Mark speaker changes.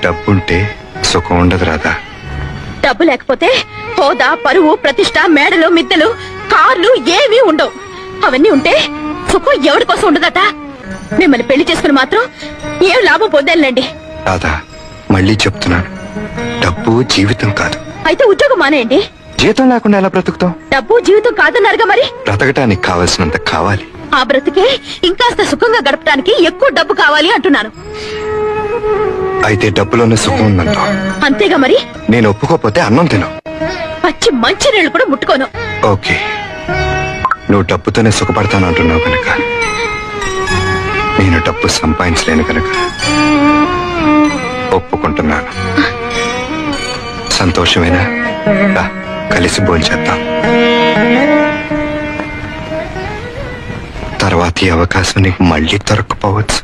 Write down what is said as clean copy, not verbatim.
Speaker 1: డబ్బుంటే సుఖం ఉండదు రాధా.
Speaker 2: డబ్బు లేకపోతే హోదా, పరువు, ప్రతిష్ట, మేడలు, మిద్దెలు, కార్లు ఏమీ ఉండవు. అవన్నీ ఉంటే సుఖం ఎవరి కోసం ఉండదట. మిమ్మల్ని పెళ్లి చేసుకుని మాత్రం ఏం లాభం పొందాలండి.
Speaker 1: రాధా, మళ్ళీ చెప్తున్నాను, డబ్బు జీవితం కాదు.
Speaker 2: అయితే ఉద్యోగం మానేయండి.
Speaker 1: జీతం లేకుండా ఎలా బ్రతుకుతాం?
Speaker 2: డబ్బు జీవితం కాదన్నారుగా మరి.
Speaker 1: బ్రతకటానికి కావలసినంత కావాలి.
Speaker 2: ఆ బ్రతికే ఇంకాస్త సుఖంగా గడపడానికి ఎక్కువ డబ్బు కావాలి అంటున్నాను.
Speaker 1: అయితే డబ్బులోనే సుఖం ఉందంట.
Speaker 2: అంతేగా మరి.
Speaker 1: నేను ఒప్పుకోపోతే అన్నం తిను,
Speaker 2: పచ్చి మంచి నీళ్లు కూడా ముట్టుకోను.
Speaker 1: ఓకే, నువ్వు డబ్బుతోనే సుఖపడతాను అంటున్నావు కనుక, నేను డబ్బు సంపాదించలేను కనుక ఒప్పుకుంటున్నాను. సంతోషమేనా? కలిసి భోంచేద్దాం. తర్వాత ఈ అవకాశం నీకు మళ్ళీ దొరక్కపోవచ్చు.